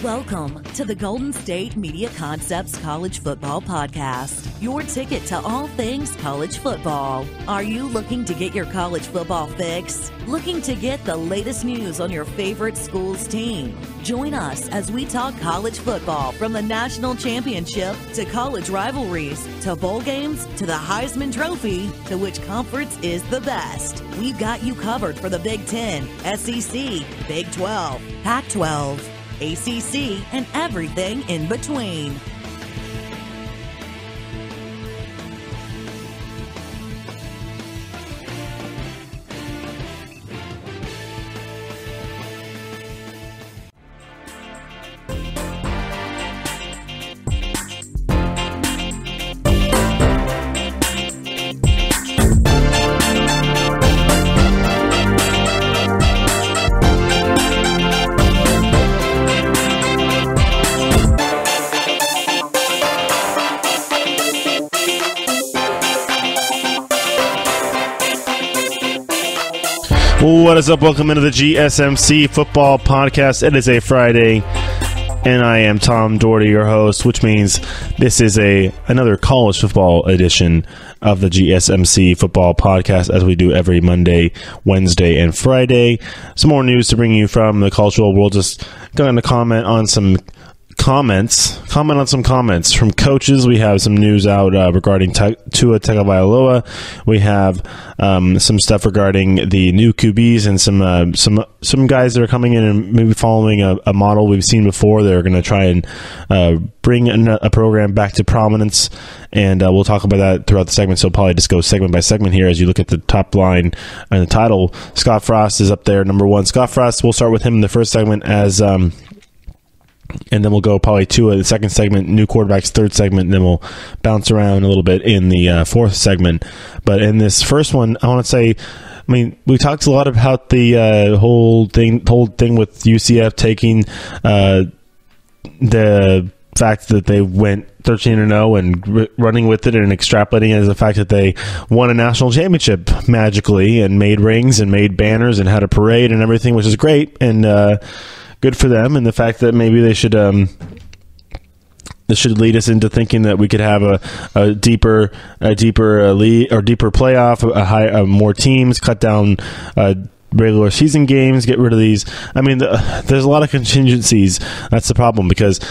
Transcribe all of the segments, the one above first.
Welcome to the Golden State Media Concepts College Football Podcast, your ticket to all things college football. Are you looking to get your college football fix? Looking to get the latest news on your favorite school's team? Join us as we talk college football from the national championship to college rivalries to bowl games to the Heisman Trophy to which conference is the best. We've got you covered for the Big Ten, SEC, Big 12, Pac-12, ACC, and everything in between. What is up? Welcome into the GSMC Football Podcast. It is a Friday, and I am Tom Dougherty, your host, which means this is another college football edition of the GSMC Football Podcast, as we do every Monday, Wednesday, and Friday. Some more news to bring you from the cultural world. Just going to comment on some comments from coaches. We have some news out regarding Tua Tagovailoa. We have some stuff regarding the new QBs and some guys that are coming in and maybe following a model we've seen before. They're going to try and bring a program back to prominence, and we'll talk about that throughout the segment. So probably just go segment by segment here as you look at the top line and the title. Scott Frost is up there, number one. Scott Frost, we'll start with him in the first segment and then we'll go probably to the second segment, new quarterbacks, third segment, and then we'll bounce around a little bit in the fourth segment. But in this first one, I want to say, we talked a lot about the whole thing with UCF taking the fact that they went 13-0 and running with it and extrapolating it as the fact that they won a national championship magically and made rings and made banners and had a parade and everything, which is great. And good for them, and the fact that maybe this should lead us into thinking that we could have a deeper league or deeper playoff, more teams, cut down regular season games, get rid of these. There's a lot of contingencies. That's the problem, because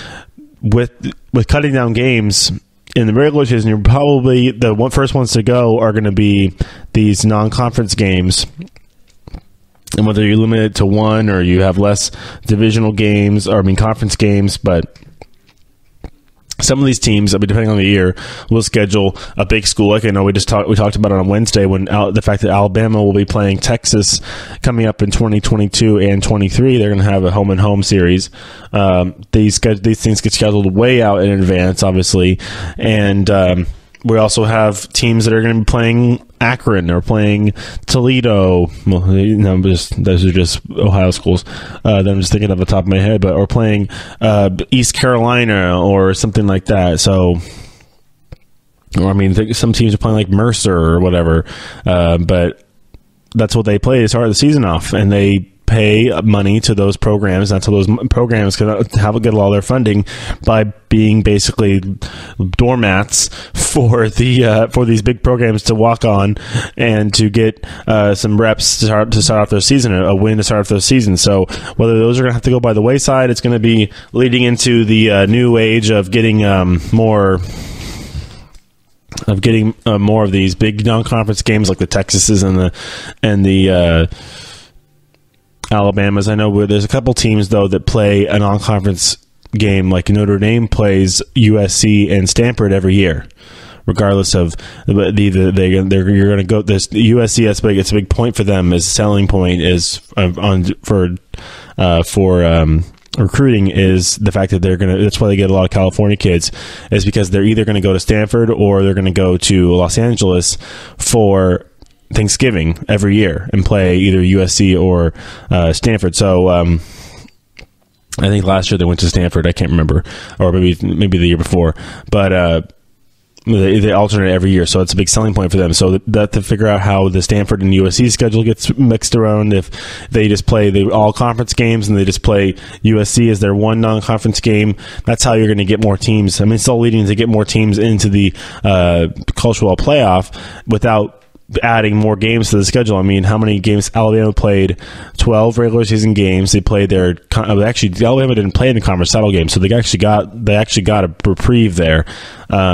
with cutting down games in the regular season, you're probably the first ones to go are going to be these non-conference games. And whether you limit it to one or you have less divisional games, conference games, but some of these teams, depending on the year, will schedule a big school. Like I know we talked about it on Wednesday when the fact that Alabama will be playing Texas coming up in 2022 and 23. They're going to have a home and home series. These things get scheduled way out in advance, obviously, and we also have teams that are going to be playing Akron or playing Toledo. Well, those are just Ohio schools that I'm just thinking off the top of my head, or playing East Carolina or something like that. So, some teams are playing like Mercer or whatever, but that's what they play to start the season off, and they pay money to those programs, and so those programs can get all their funding by being basically doormats for these big programs to walk on and to get some reps to start off their season, a win to start off their season. So whether those are going to have to go by the wayside, it's going to be leading into the new age of getting more of these big non-conference games like the Texases and the Alabamas. I know there's a couple teams though that play a non-conference game, like Notre Dame plays USC and Stanford every year, regardless of you're going to go. This USC, it's a big point for them. As a selling point is for recruiting is the fact that that's why they get a lot of California kids, is because they're either going to go to Stanford or they're going to go to Los Angeles for Thanksgiving every year and play either USC or Stanford. So I think last year they went to Stanford. I can't remember, or maybe the year before. But They alternate every year, so it's a big selling point for them. So that to figure out how the Stanford and USC schedule gets mixed around, if they just play the all-conference games and they just play USC as their one non-conference game, that's how you're going to get more teams. I mean, it's all leading to get more teams into the college football playoff without adding more games to the schedule. I mean, how many games? Alabama played 12 regular season games. They played their Alabama didn't play in the conference title game, so they actually got a reprieve there.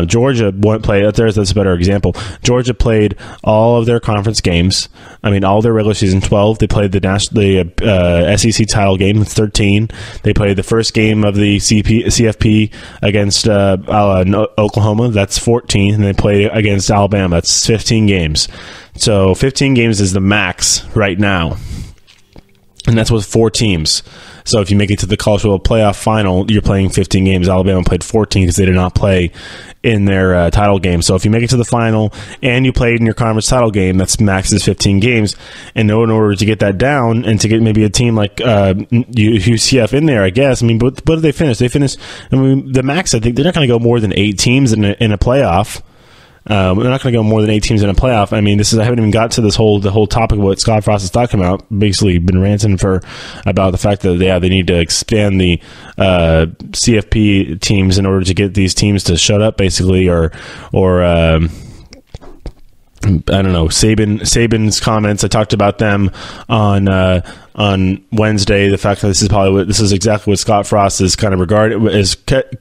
Georgia won't play. That's a better example. Georgia played all of their conference games. I mean, all their regular season 12. They played the SEC title game. It's 13. They played the first game of the CFP against Oklahoma. That's 14. And they played against Alabama. That's 15 games. So 15 games is the max right now. And that's with 4 teams. So if you make it to the college football playoff final, you're playing 15 games. Alabama played 14 because they did not play in their title game. So if you make it to the final and you played in your conference title game, that's max is 15 games. And in order to get that down and to get maybe a team like UCF in there, I guess. I mean, but what did they finish? They finished, I mean, the max, I think they're not going to go more than 8 teams in a playoff. They're not going to go more than 8 teams in a playoff. I mean, I haven't even got to the whole topic of what Scott Frost is talking about. Basically, been ranting about the fact that they need to expand the CFP teams in order to get these teams to shut up, basically, or I don't know, Saban's comments. I talked about them on Wednesday. The fact that this is exactly what Scott Frost is kind of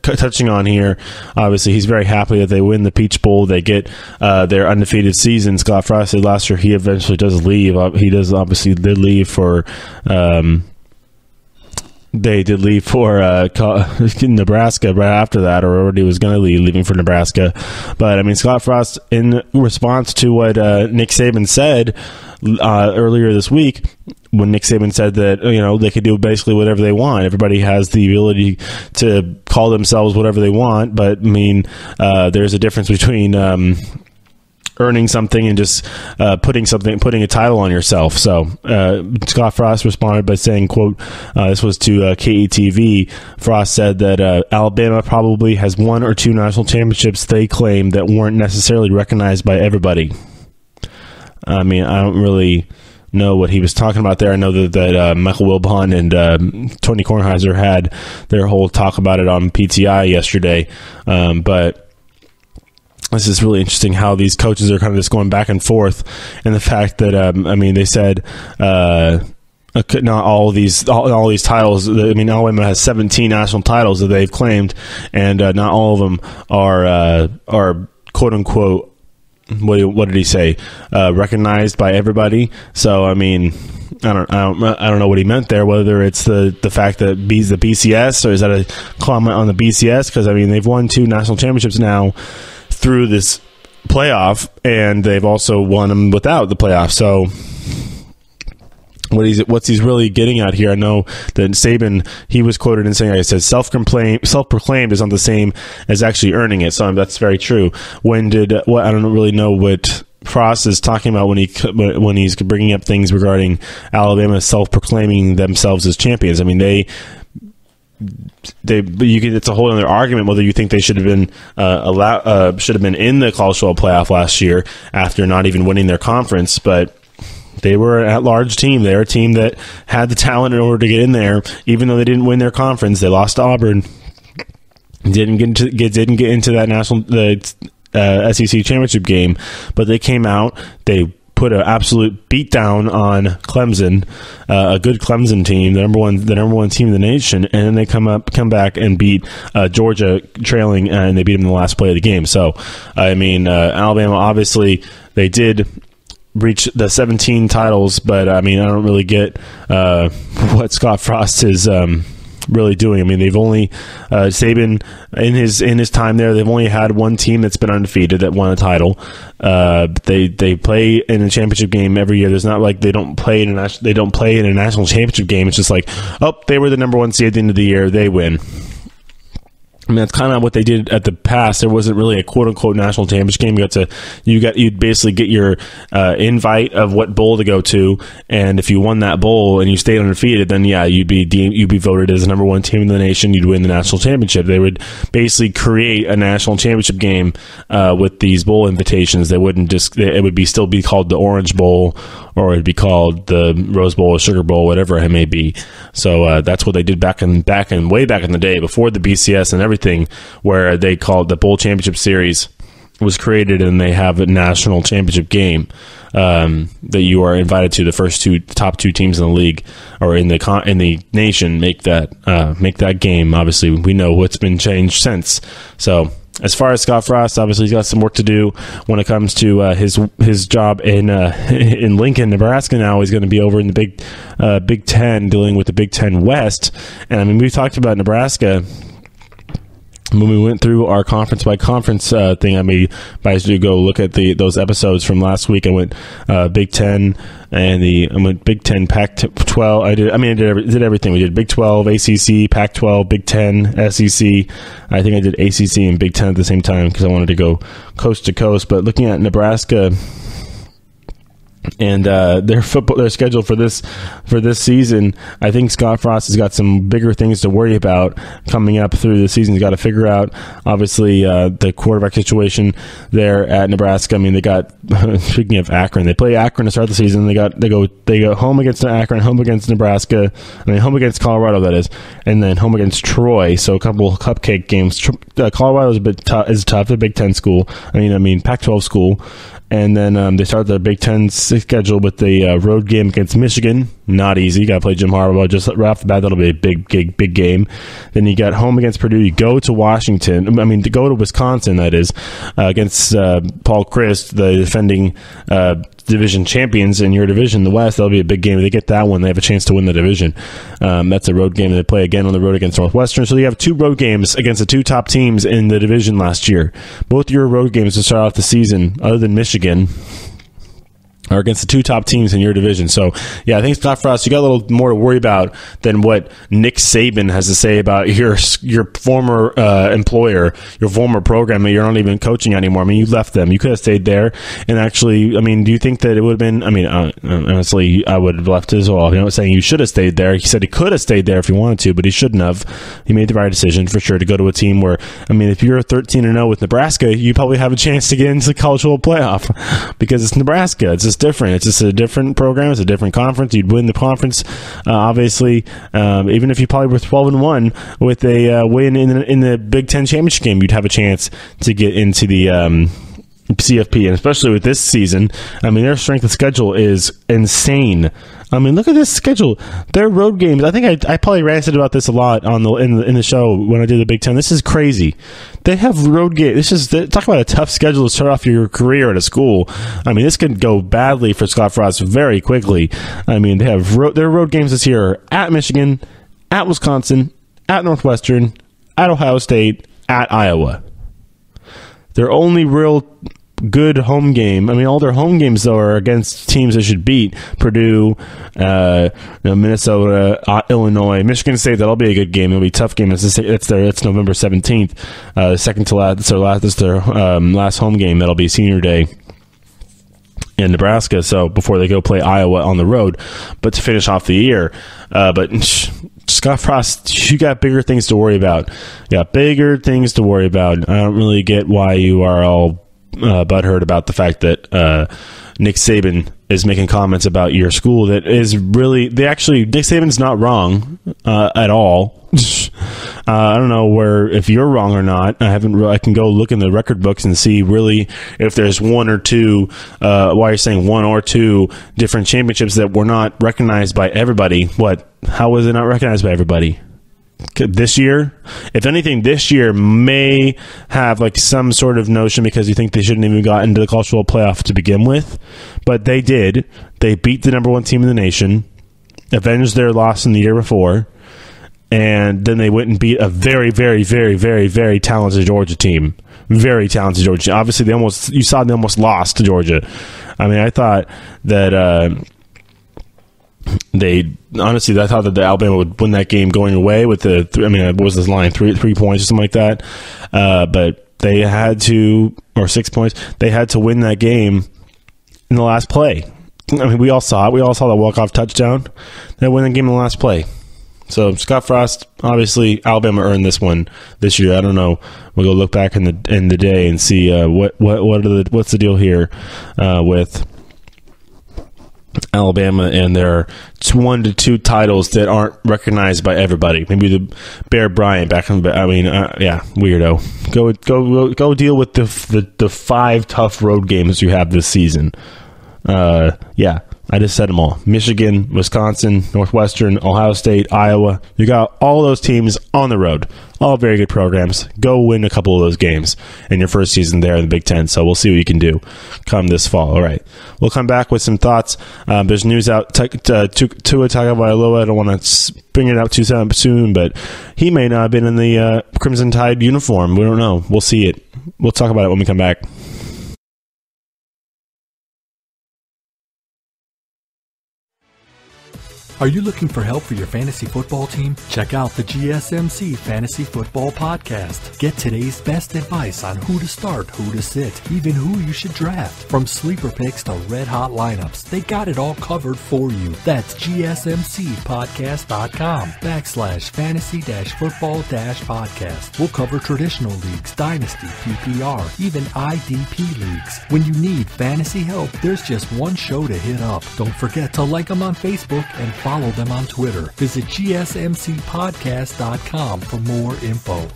touching on here. Obviously, he's very happy that they win the Peach Bowl. They get their undefeated season. Scott Frost said last year he eventually does leave. He did leave for. They did leave for Nebraska right after that, or already was going to leaving for Nebraska. But, I mean, Scott Frost, in response to what Nick Saban said earlier this week, when Nick Saban said that, they could do basically whatever they want. Everybody has the ability to call themselves whatever they want, but, I mean, there's a difference between earning something and just putting a title on yourself. So Scott Frost responded by saying, quote, this was to KETV. Frost said that Alabama probably has 1 or 2 national championships they claim that weren't necessarily recognized by everybody. I mean, I don't really know what he was talking about there. I know that Michael Wilbon and Tony Kornheiser had their whole talk about it on PTI yesterday, but this is really interesting how these coaches are kind of just going back and forth, and the fact that I mean, they said not all these titles. I mean, Alabama has 17 national titles that they've claimed, and not all of them are quote unquote. What did he say? Recognized by everybody. So I mean, I don't know what he meant there. Whether it's the fact that the BCS, or is that a comment on the BCS? Because I mean, they've won 2 national championships now through this playoff, and they've also won them without the playoff. So what's he's really getting at here? I know that Saban, he was quoted in saying, I said, self-proclaimed is not the same as actually earning it. So that's very true. I don't really know what Frost is talking about when he's bringing up things regarding Alabama self-proclaiming themselves as champions. I mean, it's a whole other argument whether you think they should have been should have been in the college football playoff last year after not even winning their conference. But they were an at-large team. They're a team that had the talent in order to get in there, even though they didn't win their conference. They lost to Auburn. Didn't get into that SEC championship game, but they came out. They put an absolute beatdown on Clemson, a good Clemson team, the number one team in the nation, and then they come back and beat Georgia trailing, and they beat them in the last play of the game. So, I mean, Alabama, obviously, they did reach the 17 titles, but I mean, I don't really get what Scott Frost is really doing. I mean, they've only Saban in his time there, they've only had one team that's been undefeated that won a title. They play in a championship game every year. There's not like they don't play in a national championship game. It's just like, they were the number 1 seed at the end of the year, they win. I mean, that's kind of what they did at the past. There wasn't really a quote unquote national championship game. You'd basically get your invite of what bowl to go to, and if you won that bowl and you stayed undefeated, then you'd be voted as the number one team in the nation. You'd win the national championship. They would basically create a national championship game with these bowl invitations. They wouldn't it would still be called the Orange Bowl, or it'd be called the Rose Bowl or Sugar Bowl, whatever it may be. So that's what they did way back in the day, before the BCS and everything, where they called the Bowl Championship Series was created, and they have a national championship game that you are invited to. The top two teams in the league or in the nation make that game. Obviously, we know what's been changed since. So, as far as Scott Frost, obviously he's got some work to do when it comes to his job in Lincoln, Nebraska. Now he's going to be over in the Big Ten, dealing with the Big Ten West. And I mean, we talked about Nebraska when we went through our conference by conference thing. I mean, I used to go look at those episodes from last week. I went Big Ten and I went Big Ten, Pac-12. I did everything. We did Big 12, ACC, Pac-12, Big 10, SEC. I think I did ACC and Big 10 at the same time because I wanted to go coast to coast. But looking at Nebraska and their schedule for this season, I think Scott Frost has got some bigger things to worry about coming up through the season. He's got to figure out, obviously, the quarterback situation there at Nebraska. I mean, they got, speaking of Akron, they play Akron to start the season. They go home against Akron, home against Nebraska, home against Colorado, that is, and then home against Troy. So a couple of cupcake games. Colorado is tough. They're a Big Ten school. Pac-12 school. And then they start their Big Ten schedule with the road game against Michigan. Not easy. You got to play Jim Harbaugh just right off the bat. That'll be a big game. Then you got home against Purdue. You go to Washington. To go to Wisconsin, that is, against Paul Chryst, the defending division champions in your division, the West. That'll be a big game. If they get that one, they have a chance to win the division. That's a road game. They play again on the road against Northwestern. So you have two road games against the two top teams in the division last year. Both your road games to start off the season, other than Michigan, are against the two top teams in your division. So, yeah, I think Scott Frost, you got a little more to worry about than what Nick Saban has to say about your former employer, your former program that you're not even coaching anymore. I mean, you left them. You could have stayed there. And actually, do you think that it would have been, honestly, I would have left as well. I'm not saying you should have stayed there. He said he could have stayed there if he wanted to, but he shouldn't have. He made the right decision for sure to go to a team where, if you're 13-0 with Nebraska, you probably have a chance to get into the college football playoff because it's Nebraska. It's just different. It's just a different program. It's a different conference. You'd win the conference, obviously, even if you probably were 12-1 with a win in the Big Ten championship game, you'd have a chance to get into the CFP. And especially with this season, their strength of schedule is insane. Look at this schedule. Their road games. I think I probably ranted about this a lot in the show when I did the Big Ten. This is crazy. They have road games. Talk about a tough schedule to start off your career at a school. This could go badly for Scott Frost very quickly. They have their road games this year at Michigan, at Wisconsin, at Northwestern, at Ohio State, at Iowa. Their only real good home game. All their home games, though, are against teams they should beat. Purdue, Minnesota, Illinois, Michigan State. That'll be a good game. It'll be a tough game. It's November 17th. Second to last. That's their last home game. That'll be senior day in Nebraska. So before they go play Iowa on the road, but to finish off the year. Scott Frost, you got bigger things to worry about. I don't really get why you are all butthurt about the fact that Nick Saban is making comments about your school that is really Nick Saban's not wrong at all. I don't know if you're wrong or not. I can go look in the record books and see really if there's one or two why you're saying one or two different championships that were not recognized by everybody. How was it not recognized by everybody? This year, if anything, this year may have some sort of notion because you think they shouldn't even got into the college football playoff to begin with, but they did. They beat the number one team in the nation, avenged their loss in the year before, and then they went and beat a very, very, very, very, very talented Georgia team. Very talented Georgia. Obviously, they almost lost to Georgia. I thought that They honestly, I thought that the Alabama would win that game going away with what was this line, 3 points or something like that. But they had to, or 6 points. They had to win that game in the last play. I mean, we all saw it. We all saw the walk-off touchdown. They win the game in the last play. So Scott Frost, obviously, Alabama earned this one this year. I don't know. We'll go look back in the day and see what's the deal here with Alabama and their 1 to 2 titles that aren't recognized by everybody. Maybe the Bear Bryant back in. Weirdo. Go deal with the 5 tough road games you have this season. I just said them all. Michigan, Wisconsin, Northwestern, Ohio State, Iowa. You got all those teams on the road. All very good programs. Go win a couple of those games in your first season there in the Big Ten. So we'll see what you can do come this fall. All right. We'll come back with some thoughts. There's news out. Tua Tagovailoa. I don't want to bring it out too soon, but he may not have been in the Crimson Tide uniform. We don't know. We'll see it. We'll talk about it when we come back. Are you looking for help for your fantasy football team? Check out the GSMC Fantasy Football Podcast. Get today's best advice on who to start, who to sit, even who you should draft. From sleeper picks to red-hot lineups, they got it all covered for you. That's GSMCpodcast.com/fantasy-football-podcast. We'll cover traditional leagues, dynasty, PPR, even IDP leagues. When you need fantasy help, there's just one show to hit up. Don't forget to like them on Facebook and follow them on Twitter. Visit GSMCpodcast.com for more info.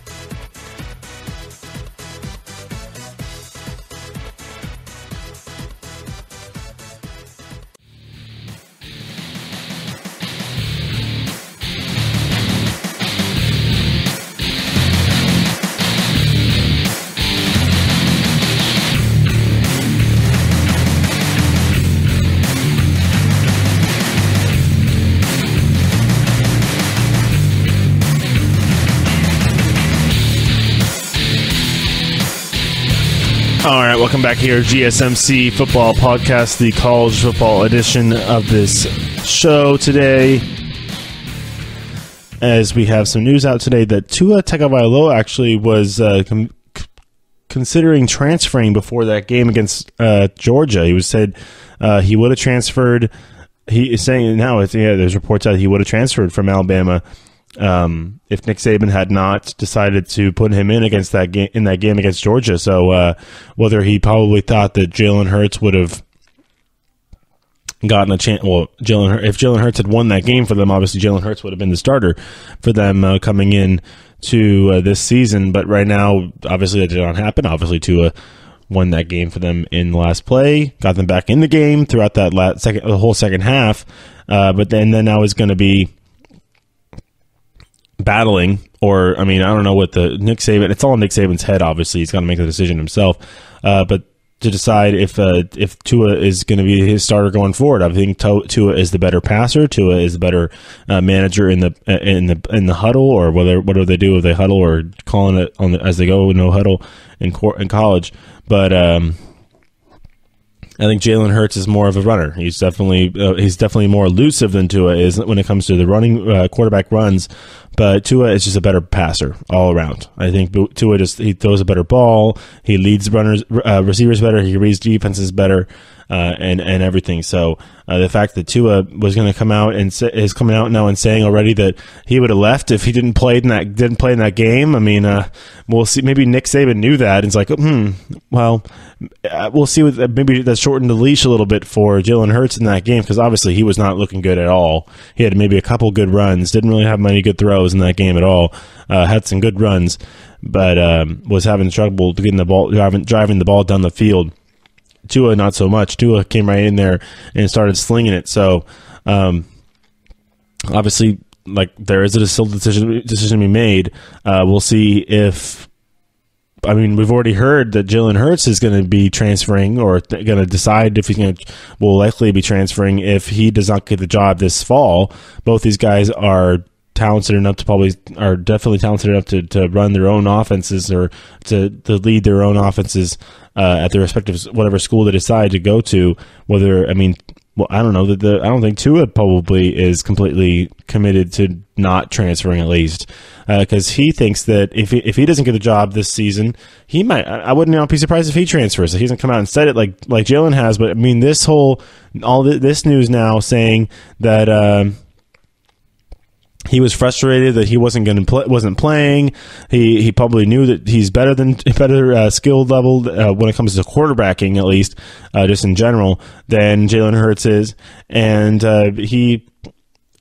All right, welcome back here, GSMC Football Podcast, the college football edition of this show today. As we have some news out today that Tua Tagovailoa actually was considering transferring before that game against Georgia. He was said he would have transferred. He is saying now, there's reports that he would have transferred from Alabama if Nick Saban had not decided to put him in against that game against Georgia. So whether he probably thought that Jalen Hurts would have gotten a chance. Well, if Jalen Hurts had won that game for them, obviously Jalen Hurts would have been the starter for them coming in to this season. But right now, obviously that did not happen. Obviously Tua won that game for them in the last play, got them back in the game throughout that the whole second half. But then now is going to be battling, or I don't know what the Nick Saban. It's all in Nick Saban's head. Obviously, he's got to make the decision himself. But to decide if Tua is going to be his starter going forward, I think Tua is the better passer. Tua is the better manager in the huddle, or whatever they do, if they huddle or calling it as they go, no huddle in college. But I think Jalen Hurts is more of a runner. He's definitely more elusive than Tua is when it comes to the running quarterback runs. But Tua is just a better passer all around. I think Tua he throws a better ball. He leads receivers better. He reads defenses better, and everything. So the fact that Tua was going to come out and is coming out now and saying already that he would have left if he didn't play in that game. We'll see. Maybe Nick Saban knew that. And it's like, well, we'll see. Maybe that shortened the leash a little bit for Jalen Hurts in that game, because obviously he was not looking good at all. He had maybe a couple good runs. Didn't really have many good throws in that game at all. Had some good runs, but was having trouble getting the ball, driving the ball down the field. Tua, not so much. Tua came right in there and started slinging it. So, obviously, there is still a decision to be made. We'll see if. We've already heard that Jalen Hurts is going to be transferring, or going to decide if will likely be transferring if he does not get the job this fall. Both these guys are talented enough definitely talented enough to run their own offenses, or to lead their own offenses at their respective whatever school they decide to go to. well, I don't know I don't think Tua probably is completely committed to not transferring, at least, because he thinks that if he doesn't get the job this season, he might. I wouldn't be surprised if he transfers. He hasn't come out and said it like Jalen has, but I mean, this news now saying that he was frustrated that he wasn't playing. He probably knew that he's better skill level when it comes to quarterbacking, at least just in general, than Jalen Hurts is, and he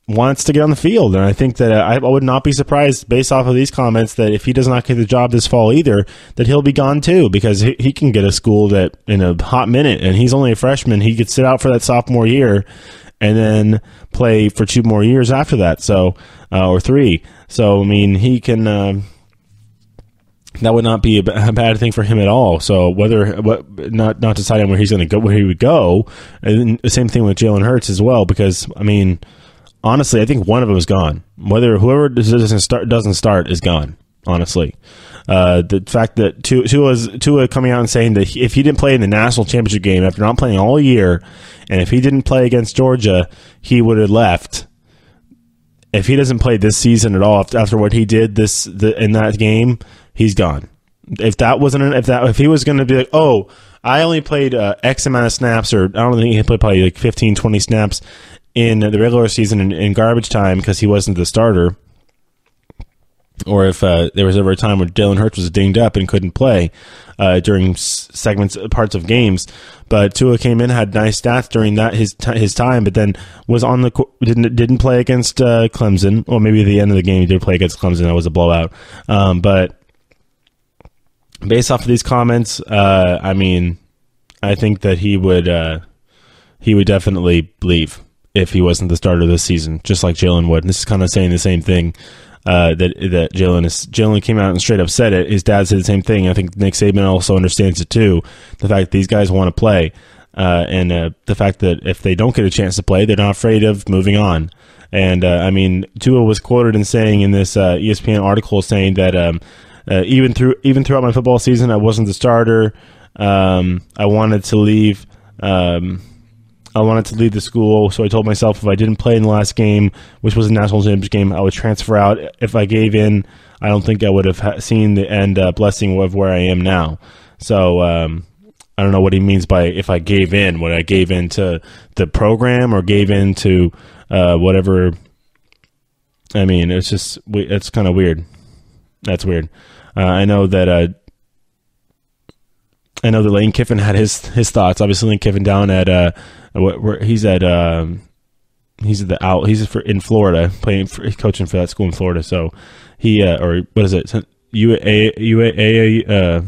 wants to get on the field. And I think that I would not be surprised, based off of these comments, that if he does not get the job this fall either, that he'll be gone too, because he can get a school that in a hot minute, and he's only a freshman. He could sit out for that sophomore year and then play for 2 more years after that, so or 3. So I mean, he can. That would not be a bad thing for him at all. So not deciding where he's going to go, where he would go, and the same thing with Jalen Hurts as well. Because I mean, honestly, I think one of them is gone. Whoever doesn't start is gone. Honestly, the fact that Tua coming out and saying that if he didn't play in the national championship game after not playing all year, and if he didn't play against Georgia, he would have left. If he doesn't play this season at all after what he did in that game, he's gone. If he was going to be like, oh, I only played X amount of snaps, or I don't think he played probably like 15, 20 snaps in the regular season in garbage time because he wasn't the starter. Or if there was ever a time where Jalen Hurts was dinged up and couldn't play during parts of games, but Tua came in, had nice stats during that his time, but then was on didn't play against Clemson, or maybe at the end of the game he did play against Clemson. That was a blowout. But based off of these comments, I mean, I think that he would definitely leave if he wasn't the starter this season, just like Jalen would. And this is kind of saying the same thing. That Jalen came out and straight up said it. His dad said the same thing. I think Nick Saban also understands it too. The fact that these guys want to play, and the fact that if they don't get a chance to play, they're not afraid of moving on. And I mean, Tua was quoted in saying in this ESPN article saying that even throughout my football season, I wasn't the starter. I wanted to leave. I wanted to leave the school, so I told myself if I didn't play in the last game, which was a national championship game, I would transfer out. If I gave in, I don't think I would have seen the end blessing of where I am now. So I don't know what he means by if I gave in. Would I gave in to the program or gave in to whatever? I mean, it's kind of weird. That's weird. I know that Lane Kiffin had his thoughts. Obviously, Lane Kiffin down at he's in Florida, coaching for that school in Florida. So he or what is it? UAA.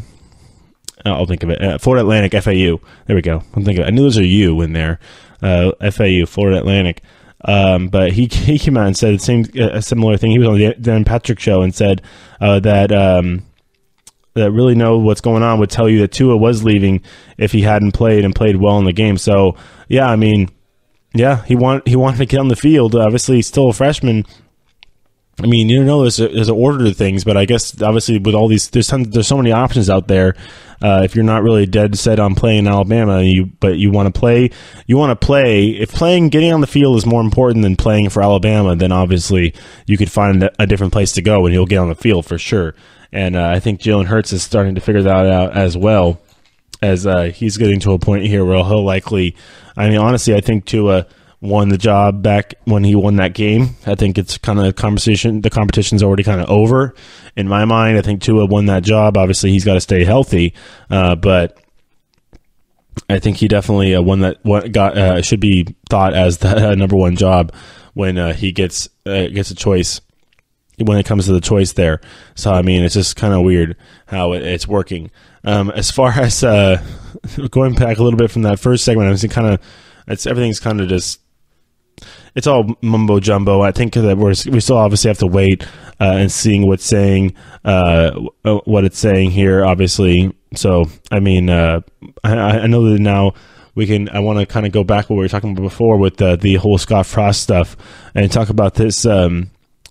I'll think of it. Florida Atlantic, FAU. There we go. I knew there's a U in there. FAU, Florida Atlantic. But he came out and said a similar thing. He was on the Dan Patrick show and said that really know what's going on would tell you that Tua was leaving if he hadn't played and played well in the game. So yeah, I mean, yeah, he wanted to get on the field. Obviously, he's still a freshman. I mean, there's an order to things, but I guess obviously with all these, there's so many options out there. If you're not really dead set on playing in Alabama, but you want to play. If getting on the field is more important than playing for Alabama, then obviously you could find a different place to go and you'll get on the field for sure. And I think Jalen Hurts is starting to figure that out as well, as he's getting to a point here where he'll likely. I mean, honestly, I think Tua won the job back when he won that game. I think it's kind of the competition's already kind of over in my mind. I think Tua won that job. Obviously, he's got to stay healthy, but I think he definitely won that. Should be thought as the number one job when he gets a choice. When it comes to the choice there. So, I mean, it's just kind of weird how it's working. As far as going back a little bit from that first segment, I was everything's kind of just, it's all mumbo jumbo. I think that we still obviously have to wait and seeing what it's saying here, obviously. So, I mean, I know that now I want to kind of go back what we were talking about before with the whole Scott Frost stuff and talk about this,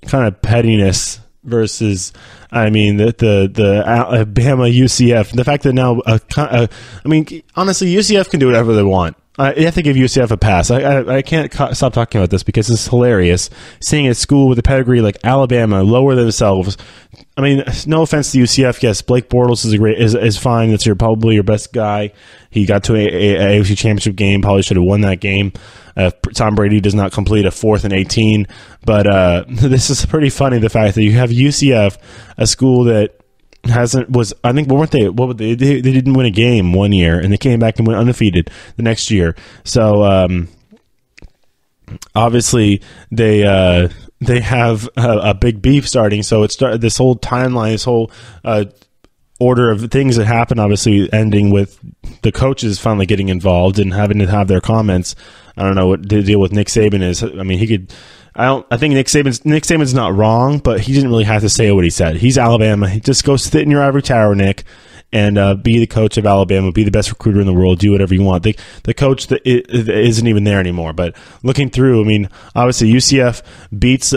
kind of pettiness versus, I mean, the Alabama UCF. The fact that now, I mean, honestly, UCF can do whatever they want. You have to give UCF a pass. I can't stop talking about this because it's hilarious. Seeing a school with a pedigree like Alabama lower themselves. I mean, no offense to UCF. Yes, Blake Bortles is fine. That's probably your best guy. He got to a AFC Championship game. Probably should have won that game. Tom Brady does not complete a 4th and 18. But this is pretty funny. The fact that you have UCF, a school that I think they didn't win a game one year and they came back and went undefeated the next year. So obviously they have a big beef starting. So this whole timeline, this whole order of things that happen, obviously ending with the coaches finally getting involved and having to have their comments. I don't know what the deal with Nick Saban is. I mean, I think Nick Saban's not wrong, but he didn't really have to say what he said. He's Alabama. He just go sit in your ivory tower, Nick, and be the coach of Alabama, be the best recruiter in the world, do whatever you want. The coach that isn't even there anymore. But looking through, I mean, obviously UCF beats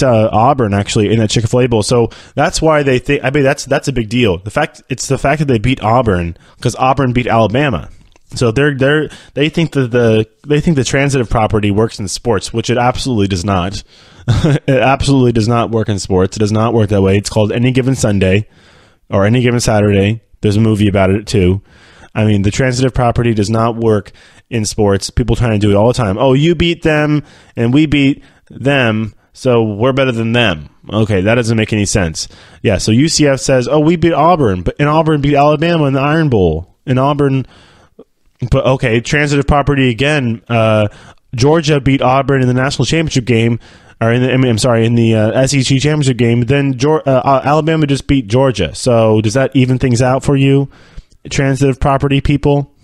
Auburn actually in that Chick-fil-A Bowl. So that's why they think. I mean, that's a big deal. The fact that they beat Auburn because Auburn beat Alabama. So they think the transitive property works in sports, which it absolutely does not. It absolutely does not work in sports. It does not work that way. It's called Any Given Sunday or Any Given Saturday. There's a movie about it too. I mean, the transitive property does not work in sports. People trying to do it all the time. Oh, you beat them and we beat them, so we're better than them. Okay, that doesn't make any sense. Yeah, so UCF says, oh, we beat Auburn, and Auburn beat Alabama in the Iron Bowl. But okay, transitive property again. Georgia beat Auburn in the national championship game, or in the SEC championship game. Then Alabama just beat Georgia. So does that even things out for you, transitive property people?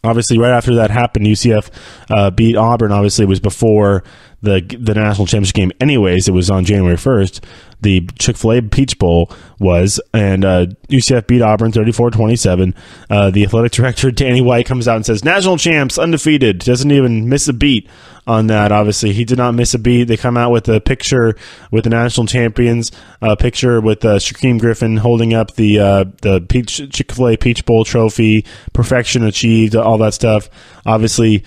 Obviously, right after that happened, UCF beat Auburn. Obviously, it was before the national championship game. Anyways, it was on January 1st. The Chick-fil-A Peach Bowl was, and UCF beat Auburn 34-27. The athletic director, Danny White, comes out and says, national champs, undefeated. Doesn't even miss a beat on that, obviously. He did not miss a beat. They come out with a picture with the national champions, a picture with Shaquem Griffin holding up the Chick-fil-A Peach Bowl trophy, perfection achieved, all that stuff. Obviously,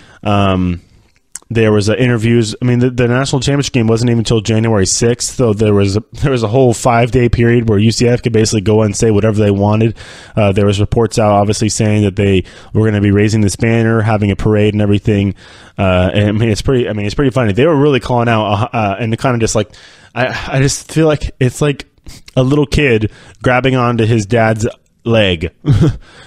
there was interviews. I mean, the national championship game wasn't even until January 6th, so there was a whole 5-day period where UCF could basically go and say whatever they wanted. There was reports out, obviously, saying that they were going to be raising this banner, having a parade, and everything. And it's pretty funny. They were really calling out, and kind of just like, I just feel like it's like a little kid grabbing onto his dad's leg.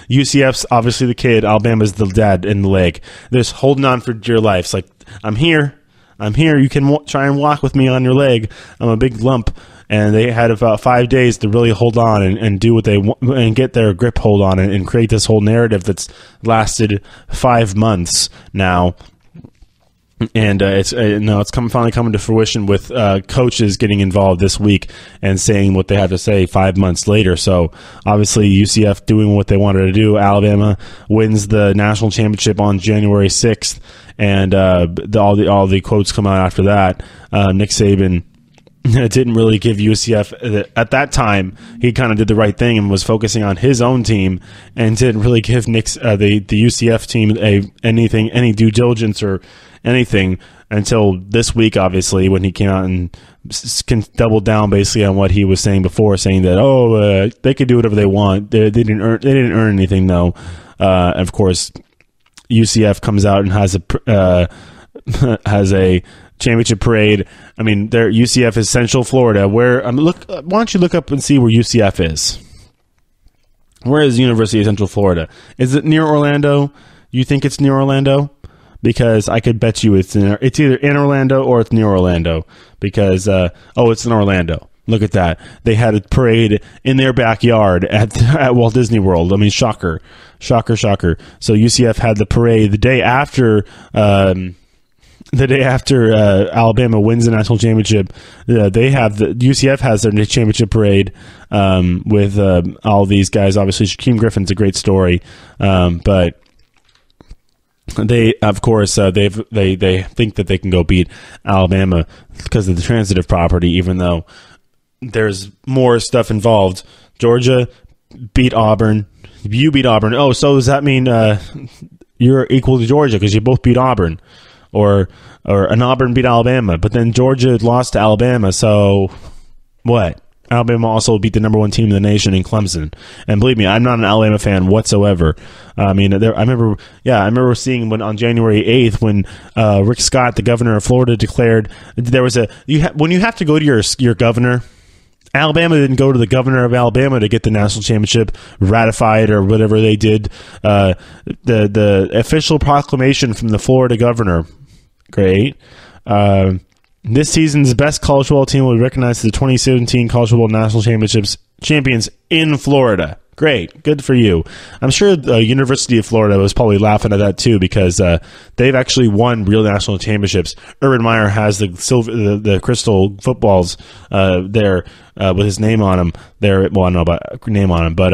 UCF's obviously the kid, Alabama's the dad in the leg. They're just holding on for dear life. It's like, I'm here. You can try and walk with me on your leg. I'm a big lump. And they had about 5 days to really hold on and do what they want and get their grip hold on it and create this whole narrative that's lasted 5 months now. And it's finally coming to fruition with coaches getting involved this week and saying what they have to say 5 months later. So obviously UCF doing what they wanted to do. Alabama wins the national championship on January 6th, and all the quotes come out after that. Nick Saban didn't really give UCF at that time. He kind of did the right thing and was focusing on his own team, and didn't really give the UCF team any due diligence or anything until this week, obviously, when he came out and doubled down basically on what he was saying before, saying that they could do whatever they want. They didn't earn anything though. Of course, UCF comes out and has a championship parade. I mean, UCF is Central Florida. Why don't you look up and see where UCF is? Where is the University of Central Florida? Is it near Orlando? You think it's near Orlando? Because I could bet you it's either in Orlando or it's near Orlando. Because it's in Orlando. Look at that. They had a parade in their backyard at Walt Disney World. I mean, shocker. So UCF had the parade the day after Alabama wins the national championship. UCF has their championship parade with all these guys. Obviously, Shaquem Griffin's a great story, but they, of course, they think that they can go beat Alabama because of the transitive property, even though there's more stuff involved. Georgia beat Auburn. You beat Auburn. Oh, so does that mean you're equal to Georgia because you both beat Auburn, or an Auburn beat Alabama, but then Georgia lost to Alabama. So what? Alabama also beat the number 1 team in the nation in Clemson. And believe me, I'm not an Alabama fan whatsoever. I remember seeing when on January 8th when Rick Scott, the governor of Florida, declared there was when you have to go to your governor. Alabama didn't go to the governor of Alabama to get the national championship ratified or whatever they did. The official proclamation from the Florida governor, great. This season's best college football team will be recognized as the 2017 College Football National champions in Florida. Great. Good for you. I'm sure the University of Florida was probably laughing at that too because they've actually won real national championships. Urban Meyer has the crystal footballs there with his name on them. Well, I don't know about name on them, but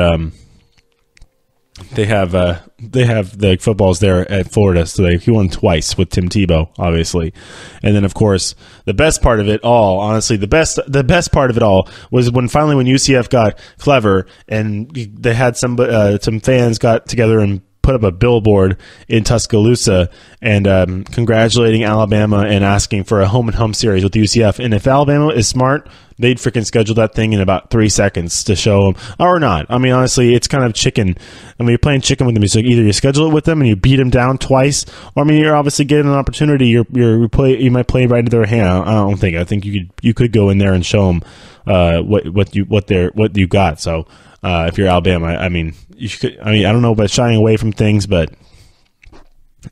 they have the footballs there at Florida. So he won twice with Tim Tebow, obviously. And then, of course, the best part of it all, honestly, the best part of it all was when UCF got clever and they had some fans got together and put up a billboard in Tuscaloosa and congratulating Alabama and asking for a home-and-home series with UCF. And if Alabama is smart, they'd freaking schedule that thing in about 3 seconds to show them, or not. I mean, honestly, it's kind of chicken. I mean, you're playing chicken with them. So either you schedule it with them and you beat them down twice, or I mean, you're obviously getting an opportunity. You might play right into their hand. I think you could go in there and show them what you got. So if you're Alabama, I mean, I don't know about shying away from things, but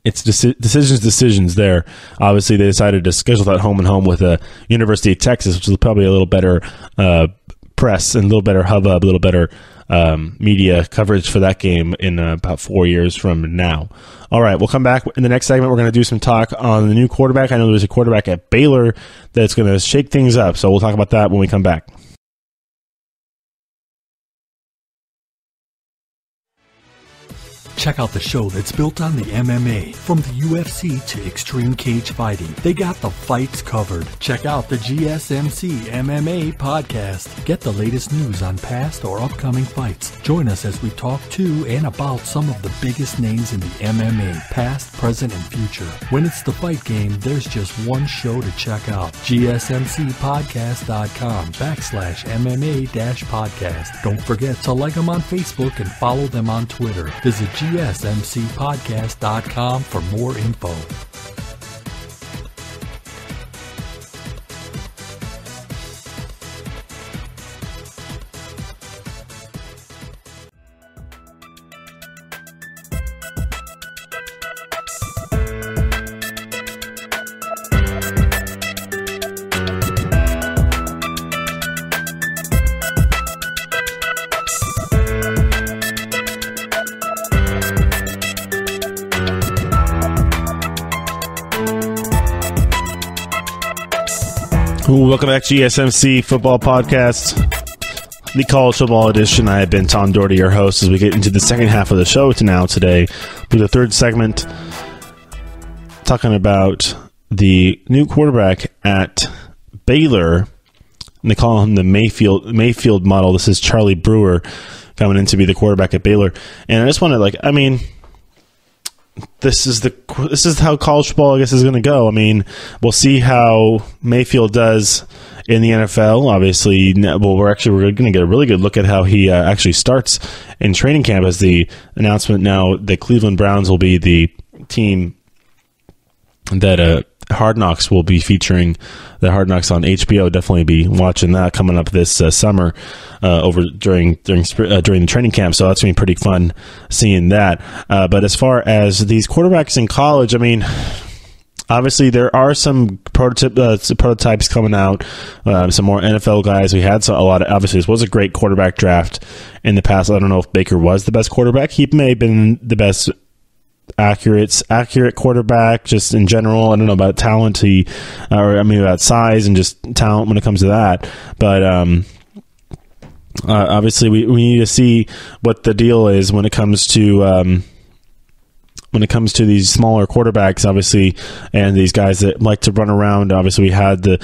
it's decisions there. Obviously, they decided to schedule that home and home with the University of Texas, which is probably a little better press and a little better hubbub, a little better media coverage for that game in about 4 years from now. All right, we'll come back in the next segment. We're going to do some talk on the new quarterback. I know there's a quarterback at Baylor that's going to shake things up, so we'll talk about that when we come back. Check out the show that's built on the MMA. From the UFC to extreme cage fighting, they got the fights covered. Check out the GSMC MMA Podcast. Get the latest news on past or upcoming fights. Join us as we talk to and about some of the biggest names in the MMA, past, present, and future. When it's the fight game, there's just one show to check out. GSMCpodcast.com/MMA-podcast. Don't forget to like them on Facebook and follow them on Twitter. Visit GSMCpodcast.com for more info. Welcome back to GSMC Football Podcast, the college football edition. I have been Tom Dougherty, your host, as we get into the second half of the show today with the third segment, talking about the new quarterback at Baylor. And they call him the Mayfield model. This is Charlie Brewer coming in to be the quarterback at Baylor. And I just want to, this is how college football, I guess, is going to go. I mean, we'll see how Mayfield does in the NFL. Obviously, we're going to get a really good look at how he actually starts in training camp, as the announcement now the Cleveland Browns will be the team that Hard Knocks will be featuring. The Hard Knocks on HBO. Definitely be watching that coming up this summer over during the training camp. So that's going to be pretty fun seeing that. But as far as these quarterbacks in college, I mean, obviously there are some prototypes coming out. Some more NFL guys. We had a lot of. Obviously, this was a great quarterback draft in the past. I don't know if Baker was the best quarterback. He may have been the best accurate quarterback just in general. I don't know about talent, about size and just talent when it comes to that, but obviously we need to see what the deal is when it comes to when it comes to these smaller quarterbacks, obviously, and these guys that like to run around. Obviously, we had the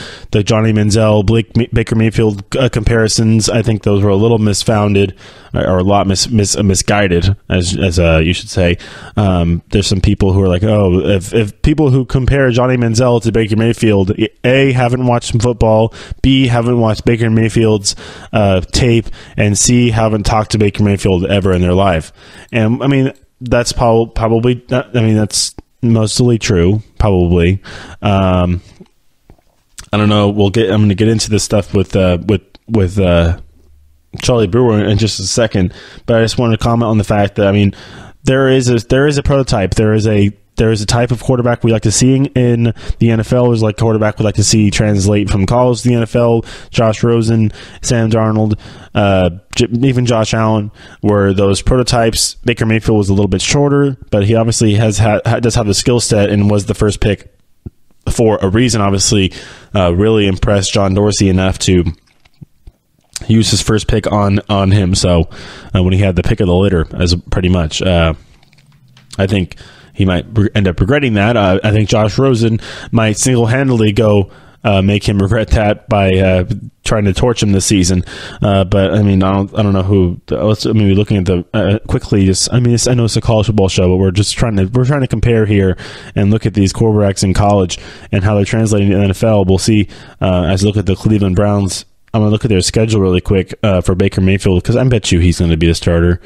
Johnny Manziel, Baker Mayfield comparisons. I think those were a little misfounded, or a lot misguided, as you should say. There's some people who are like, oh, if people who compare Johnny Manziel to Baker Mayfield, A, haven't watched some football, B, haven't watched Baker Mayfield's tape, and C, haven't talked to Baker Mayfield ever in their life. And I mean, that's probably. I mean, that's mostly true. Probably. I don't know. I'm going to get into this stuff with Charlie Brewer in just a second, but I just wanted to comment on the fact that, I mean, there is a prototype. There is a type of quarterback we like to see in the NFL. Is like quarterback we like to see translate from college to the NFL. Josh Rosen, Sam Darnold, even Josh Allen were those prototypes. Baker Mayfield was a little bit shorter, but he obviously does have the skill set and was the first pick for a reason. Obviously, really impressed John Dorsey enough to use his first pick on him. So when he had the pick of the litter, as pretty much, I think he might end up regretting that. I think Josh Rosen might single-handedly go make him regret that by trying to torch him this season. But I mean, I don't know who. Let's maybe looking at the quickly. Just I mean, I know it's a college football show, but we're trying to compare here and look at these quarterbacks in college and how they're translating to the NFL. We'll see as we look at the Cleveland Browns. I'm going to look at their schedule really quick for Baker Mayfield, because I bet you he's going to be the starter.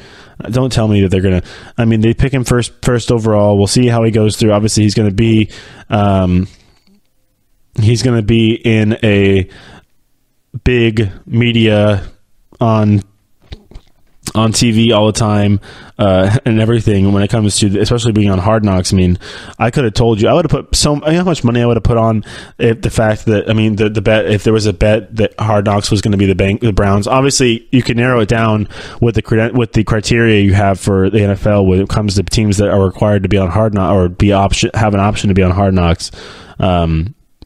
Don't tell me that they're going to... I mean, they pick him first overall. We'll see how he goes through. Obviously, he's going to be in a big media on TV all the time and everything when it comes to, especially being on Hard Knocks. I mean, I could have told you, I would have put you know how much money I would have put on if the fact that, I mean, the bet, if there was a bet that Hard Knocks was going to be the Browns. Obviously, you can narrow it down with the criteria you have for the NFL when it comes to teams that are required to be on Hard Knocks or have an option to be on Hard Knocks.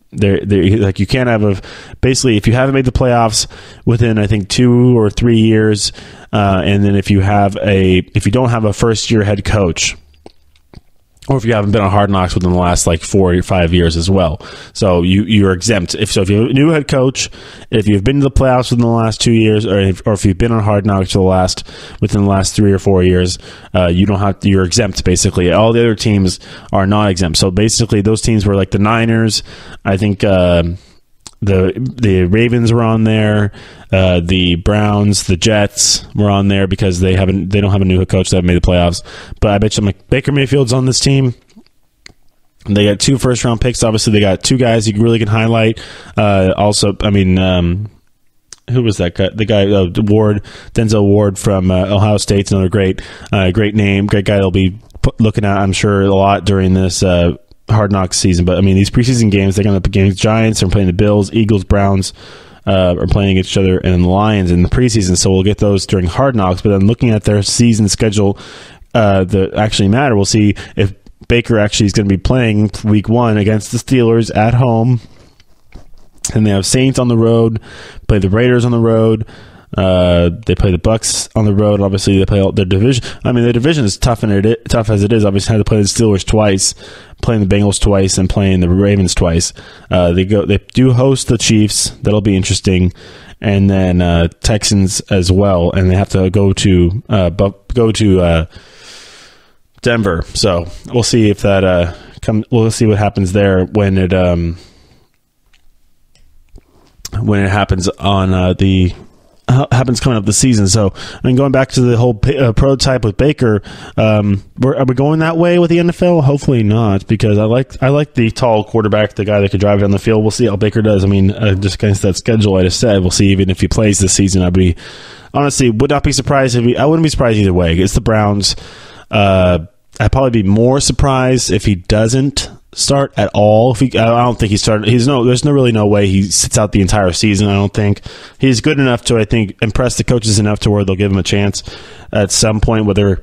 They're like, you can't have basically, if you haven't made the playoffs within, I think, 2 or 3 years, and then if you don't have a first year head coach, or if you haven't been on Hard Knocks within the last like 4 or 5 years as well, so you're exempt. If you have a new head coach, if you've been to the playoffs within the last 2 years, or if you've been on Hard Knocks within the last 3 or 4 years, you're exempt. Basically, all the other teams are not exempt. So basically, those teams were like the Niners. I think the Ravens were on there. The Browns, the Jets were on there because they don't have a new head coach that made the playoffs. But I bet you Baker Mayfield's on this team. They got 2 first-round picks. Obviously, they got 2 guys you really can highlight. Also, I mean, who was that guy? The guy, Denzel Ward from Ohio State's another great name, great guy. They'll be looking at, I'm sure, a lot during this Hard Knocks season. But I mean, these preseason games, they're going to be against Giants. They're playing the Bills, Eagles, Browns. Are playing against each other, and the Lions in the preseason, so we'll get those during Hard Knocks. But then looking at their season schedule that actually matter, we'll see if Baker actually is going to be playing week 1 against the Steelers at home, and they have Saints on the road, play the Raiders on the road, they play the Bucks on the road. Obviously, they play their division. I mean, their division is tough as it is. Obviously, had to play the Steelers twice, playing the Bengals twice, and playing the Ravens twice. They do host the Chiefs. That'll be interesting, and then Texans as well. And they have to go to Denver. So we'll see if that we'll see what happens there when it happens on the. Happens coming up this season. So, I mean, going back to the whole prototype with Baker, are we going that way with the NFL? Hopefully not, because I like the tall quarterback, the guy that could drive down the field. We'll see how Baker does. I mean, just against that schedule I just said, we'll see. Even if he plays this season, would not be surprised I wouldn't be surprised either way. It's the Browns. I'd probably be more surprised if he doesn't start at all. I don't think he started. There's really no way he sits out the entire season. I don't think he's good enough to, I think, impress the coaches enough to where they'll give him a chance at some point, whether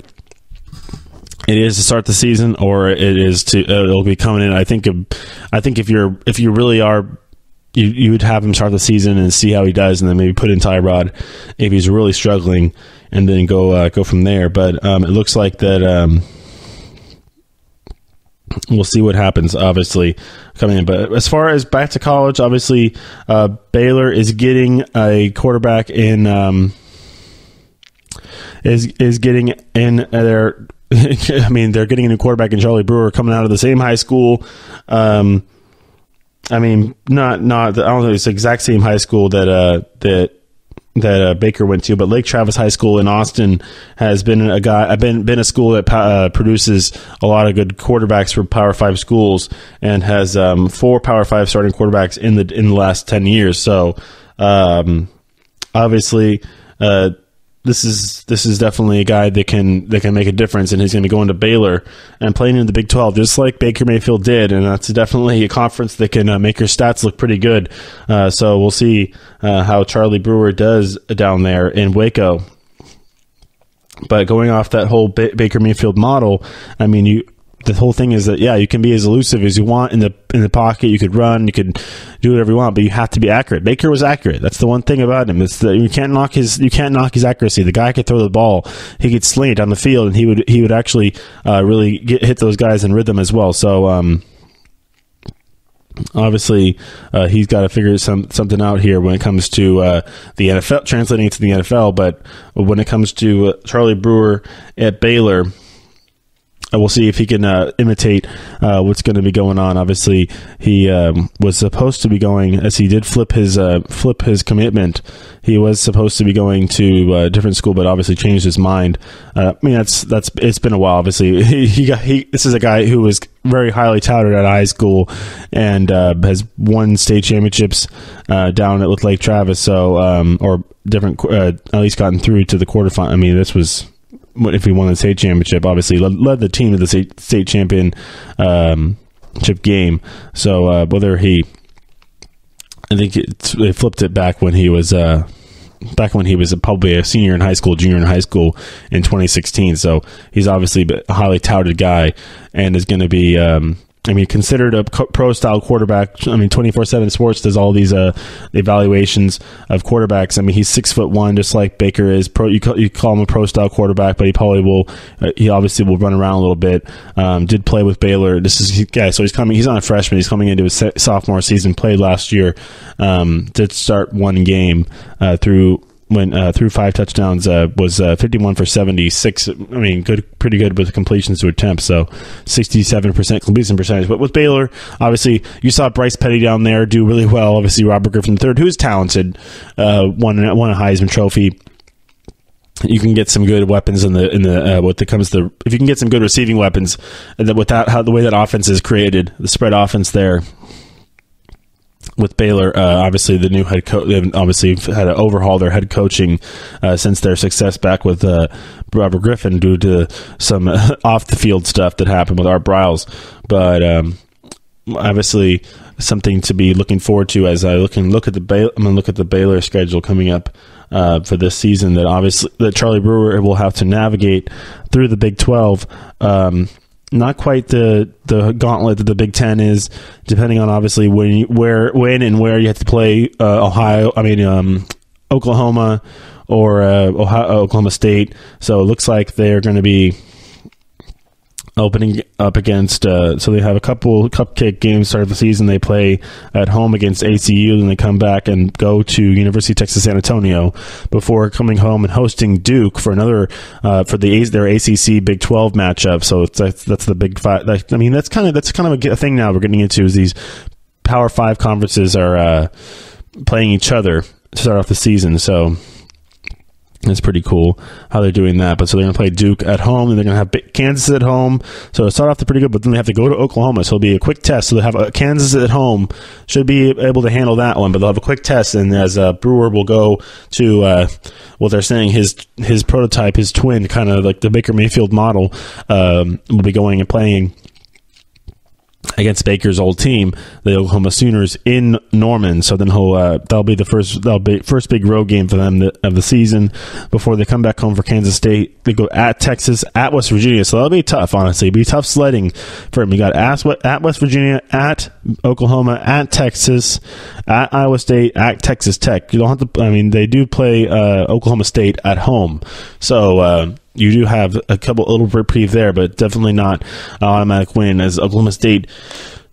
it is to start the season or it is to it'll be coming in. I think if you really are, you would have him start the season and see how he does, and then maybe put in Tyrod if he's really struggling, and then go from there. But it looks like that. we'll see what happens, obviously, coming in. But as far as back to college, obviously, Baylor is getting a quarterback in is getting in their I mean, they're getting a new quarterback in Charlie Brewer, coming out of the same high school. I mean, not I don't know it's the exact same high school that Baker went to, but Lake Travis High School in Austin has been a school that produces a lot of good quarterbacks for Power 5 schools, and has 4 Power 5 starting quarterbacks in the last 10 years. So obviously, this is definitely a guy that can make a difference, and he's going to go into Baylor and playing in the Big 12 just like Baker Mayfield did, and that's definitely a conference that can make your stats look pretty good. So we'll see how Charlie Brewer does down there in Waco. But going off that whole Baker Mayfield model, I mean, the whole thing is that, yeah, you can be as elusive as you want in the pocket. You could run, you could do whatever you want, but you have to be accurate. Baker was accurate. That's the one thing about him. It's that you can't knock his accuracy. The guy could throw the ball, he could sling it down the field, and he would actually really hit those guys in rhythm as well. So obviously, he's got to figure something out here when it comes to the NFL, translating it to the NFL. But when it comes to Charlie Brewer at Baylor, we'll see if he can imitate what's going to be going on. Obviously, he was supposed to be going, as he did flip his commitment. He was supposed to be going to a different school, but obviously changed his mind. I mean, it's been a while. Obviously, this is a guy who was very highly touted at high school and has won state championships down with Lake Travis. So, or different, at least gotten through to the quarterfinal. I mean, this was. If he won the state championship, obviously led the team to the state championship game. So I think they flipped it back when he was probably a junior in high school in 2016. So he's obviously a highly touted guy and is going to be. Considered a pro-style quarterback. I mean, 24/7 Sports does all these evaluations of quarterbacks. I mean, he's 6'1", just like Baker is. You call him a pro-style quarterback, but he probably will. He obviously will run around a little bit. Did play with Baylor. So he's not a freshman. He's coming into his sophomore season. Played last year. Did start one game through 5 touchdowns, was 51 for 76. I mean, pretty good with completions to attempts. So 67% completion percentage. But with Baylor, obviously, you saw Bryce Petty down there do really well. Obviously, Robert Griffin III, who's talented, won a Heisman Trophy. You can get some good weapons if you can get some good receiving weapons, and then with the way that offense is created, the spread offense there. With Baylor, obviously the new head coach, they've obviously had to overhaul their head coaching since their success back with Robert Griffin due to some off the field stuff that happened with Art Briles. But obviously something to be looking forward to as I look at the Baylor schedule coming up for this season. That Charlie Brewer will have to navigate through the Big 12. Not quite the gauntlet that the Big Ten is, depending on obviously when and where you have to play Oklahoma or Oklahoma State. So it looks like they're going to be opening up against. So they have a couple cupcake games start of the season. They play at home against ACU, then they come back and go to University of Texas San Antonio before coming home and hosting Duke for another for their ACC Big 12 matchup. So that's the Big 5. I mean, that's kind of a thing now we're getting into, is these Power 5 conferences are playing each other to start off the season. So it's pretty cool how they're doing that. But so they're going to play Duke at home, and they're going to have Kansas at home. So it start off pretty good, but then they have to go to Oklahoma. So it'll be a quick test. So they have Kansas at home. Should be able to handle that one, but they'll have a quick test. And as Brewer will go to what they're saying, his prototype, his twin, kind of like the Baker Mayfield model, will be going and playing against Baker's old team, the Oklahoma Sooners, in Norman. So then that'll be first big road game for them of the season before they come back home for Kansas State. They go at Texas, at West Virginia. So that'll be tough, honestly. It'll be tough sledding for him. You got at West Virginia, at Oklahoma, at Texas, at Iowa State, at Texas Tech. You don't have to. I mean, they do play Oklahoma State at home. So you do have a little reprieve there, but definitely not an automatic win, as Oklahoma State,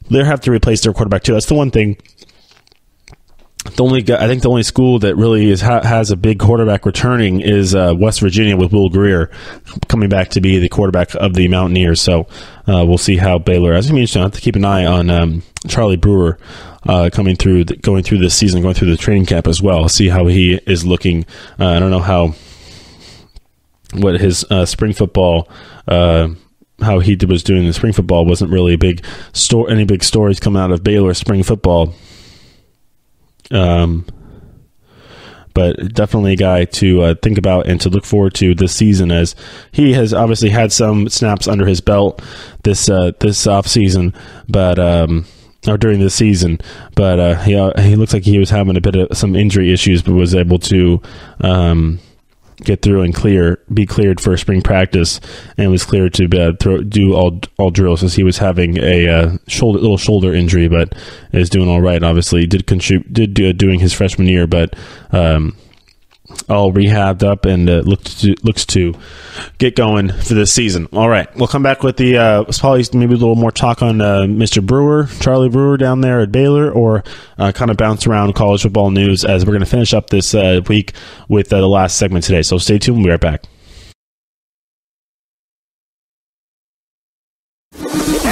they have to replace their quarterback too. That's the one thing. I think the only school that really has a big quarterback returning is West Virginia, with Will Grier coming back to be the quarterback of the Mountaineers. So we'll see how Baylor. It's going to be interesting. I have to keep an eye on Charlie Brewer going through this season, going through the training camp as well. See how he is looking. I don't know what his spring football. How he was doing in spring football wasn't really any big stories coming out of Baylor spring football. But definitely a guy to think about and to look forward to this season, as he has obviously had some snaps under his belt this off season, but or during the season. But he looks like he was having a bit of some injury issues, but was able to get through and be cleared for spring practice, and was cleared to do all drills, as he was having a little shoulder injury, but is doing all right. Obviously, did doing his freshman year, but all rehabbed up and looks to get going for this season. All right, we'll come back with probably maybe a little more talk on Mr. Brewer, Charlie Brewer down there at Baylor, or kind of bounce around college football news, as we're going to finish up this week with the last segment today. So stay tuned. We'll be right back.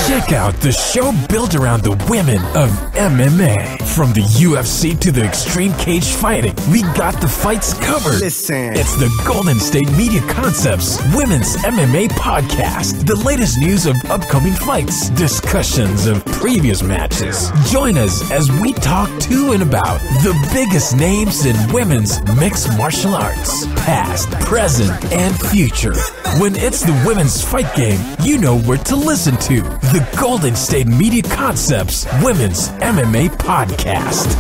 Check out the show built around the women of MMA. From the UFC to the extreme cage fighting, we got the fights covered. Listen. It's the Golden State Media Concepts Women's MMA Podcast. The latest news of upcoming fights, discussions of previous matches. Join us as we talk to and about the biggest names in women's mixed martial arts, past, present, and future. When it's the women's fight game, you know where to listen to. The Golden State Media Concepts Women's MMA Podcast.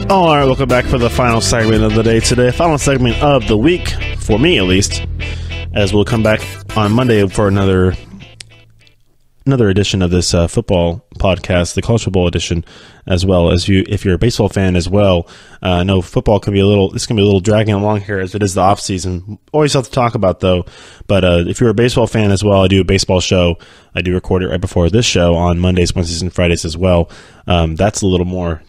All right, welcome back for the final segment of the day today. Final segment of the week, for me at least, as we'll come back on Monday for another edition of this football podcast, the college football edition, as well as if you're a baseball fan as well. I know football can be a little dragging along here, as it is the off season. Always have to talk about though. But if you're a baseball fan as well, I do a baseball show. I do record it right before this show on Mondays, Wednesdays, and Fridays as well. That's a little more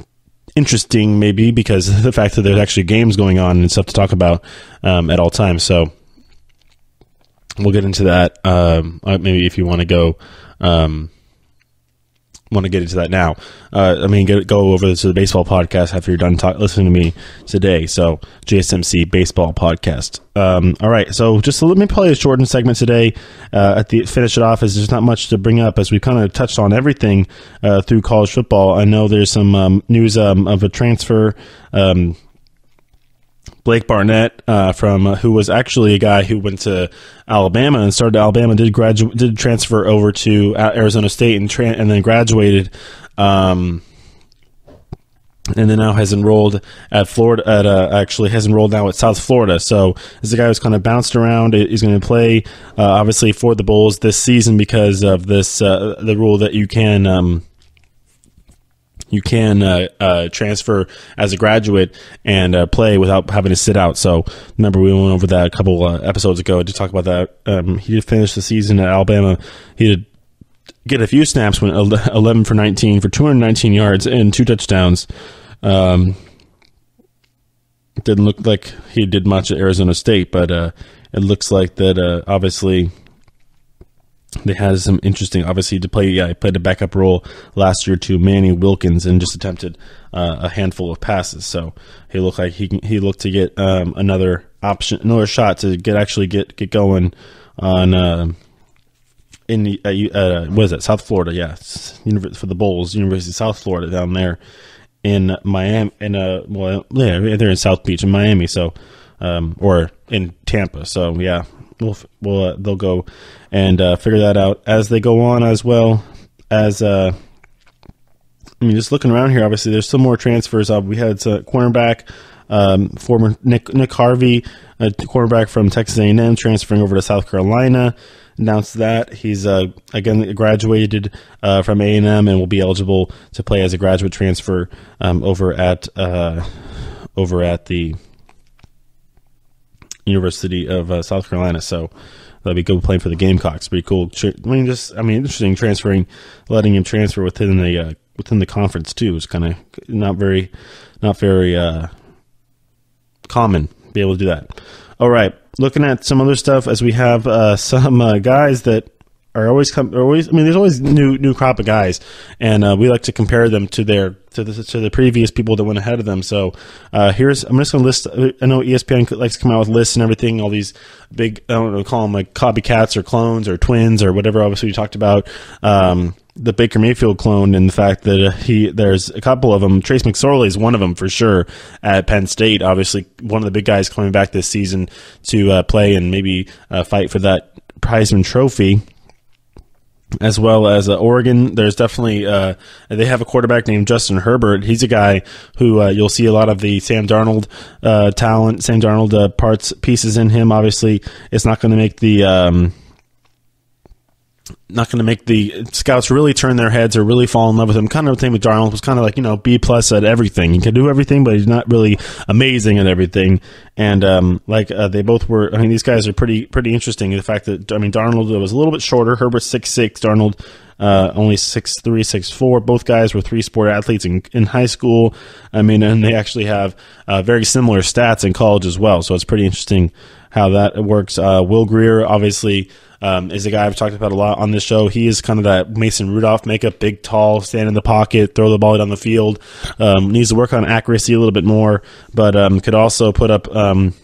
interesting, maybe, because of the fact that there's actually games going on and stuff to talk about at all times. So we'll get into that. Maybe if you want to go, get into that now. Go over to the baseball podcast after you're done listening to me today. So GSMC Baseball Podcast. All right. So just let me play a shortened segment today. Finish it off, as there's not much to bring up, as we kind of touched on everything through college football. I know there's some news of a transfer. Blake Barnett, who was actually a guy who went to Alabama and started at Alabama, did transfer over to Arizona State and then graduated, and then now has enrolled at Florida. Has enrolled now at South Florida. So this is a guy who's kind of bounced around. He's going to play obviously for the Bulls this season because of this the rule that you can transfer as a graduate and play without having to sit out. So remember, we went over that a couple episodes ago to talk about that. He did finish the season at Alabama. He did get a few snaps, went 11 for 19 for 219 yards and 2 touchdowns. Didn't look like he did much at Arizona State, but it looks like that obviously they had some interesting, obviously, to play. He played a backup role last year to Manny Wilkins and just attempted a handful of passes. So he looked like he looked to get another shot to get going on in the what is it, South Florida? Yeah, for the Bulls, University of South Florida down there in Miami, they're in South Beach in Miami. So or in Tampa. So yeah. they'll go and figure that out as they go on, as well as just looking around here. Obviously, there's some more transfers. We had cornerback, former Nick Harvey, a cornerback from Texas A&M, transferring over to South Carolina. Announced that he's again graduated from A&M and will be eligible to play as a graduate transfer over at the University of South Carolina. So that'll be good playing for the Gamecocks. Pretty cool. Interesting transferring, letting him transfer within the conference too. It's kind of not very common to be able to do that. All right, looking at some other stuff as we have some guys that are always. There's always new crop of guys, and we like to compare them to the previous people that went ahead of them. So I'm just going to list. I know ESPN likes to come out with lists and everything. All these big, I don't know, call them like copycats or clones or twins or whatever. Obviously, we talked about the Baker Mayfield clone and the fact that there's a couple of them. Trace McSorley is one of them for sure at Penn State. Obviously, one of the big guys coming back this season to play and maybe fight for that Heisman Trophy. As well as Oregon, there's definitely they have a quarterback named Justin Herbert. He's a guy who you'll see a lot of the Sam Darnold talent, Sam Darnold pieces in him. Obviously, it's not going to make the scouts really turn their heads or really fall in love with him. Kind of the thing with Darnold was kind of like, B+ at everything. He can do everything, but he's not really amazing at everything. And they both were. These guys are pretty interesting. The fact that Darnold was a little bit shorter. Herbert's 6'6", Darnold only 6'3", 6'4". Both guys were three-sport athletes in high school. And they actually have very similar stats in college as well. So it's pretty interesting how that works. Will Grier, obviously, is a guy I've talked about a lot on this show. He is kind of that Mason Rudolph makeup, big, tall, stand in the pocket, throw the ball down the field. Needs to work on accuracy a little bit more, but could also put up some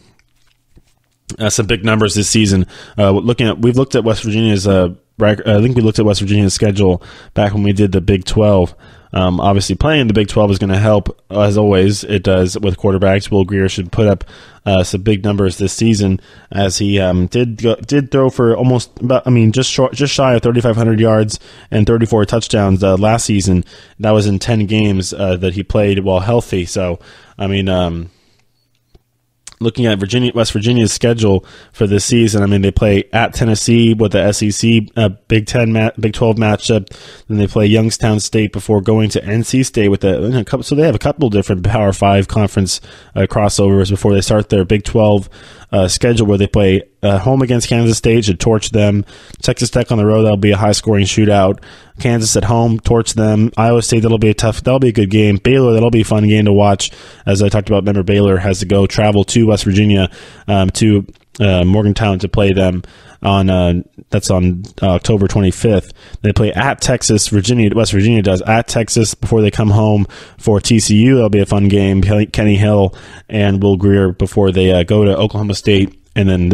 big numbers this season. We've looked at West Virginia's. I think we looked at West Virginia's schedule back when we did the Big 12. Obviously, playing the Big 12 is going to help, as always it does with quarterbacks. Will Grier should put up some big numbers this season, as he did throw for just shy of 3,500 yards and 34 touchdowns last season. That was in 10 games that he played while healthy. So, looking at West Virginia's schedule for this season, they play at Tennessee with the SEC Big 12 matchup. Then they play Youngstown State before going to NC State with so they have a couple different Power 5 conference crossovers before they start their Big 12 schedule, where they play home against Kansas State, should torch them. Texas Tech on the road, that'll be a high-scoring shootout. Kansas at home, torch them. Iowa State, that'll be a good game. Baylor, that'll be a fun game to watch. As I talked about, remember, Baylor has to travel to West Virginia, to Morgantown to play them that's on October 25th. They play at Texas. West Virginia does at Texas before they come home for TCU. That'll be a fun game. Kenny Hill and Will Grier before they go to Oklahoma State. And then